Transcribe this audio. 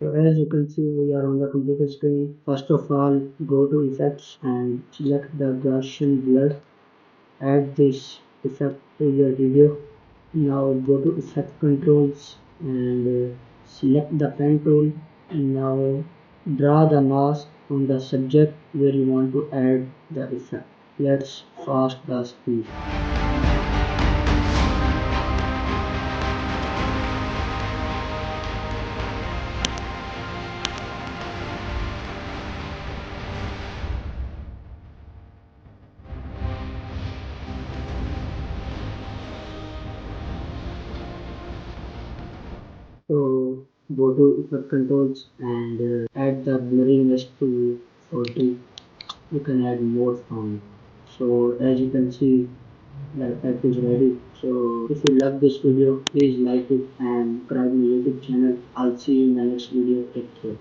So as you can see, we are on the computer screen. First of all, go to effects and select the Gaussian blur. Add this effect to your video. Now go to effect controls and select the pen tool. Now draw the mask on the subject where you want to add the effect. Let's fast the speed. So go to effect controls and add the blurriness to 40. You can add more from. So as you can see, the effect is ready. So if you love this video, please like it and subscribe my YouTube channel. I'll see you in the next video. Take care.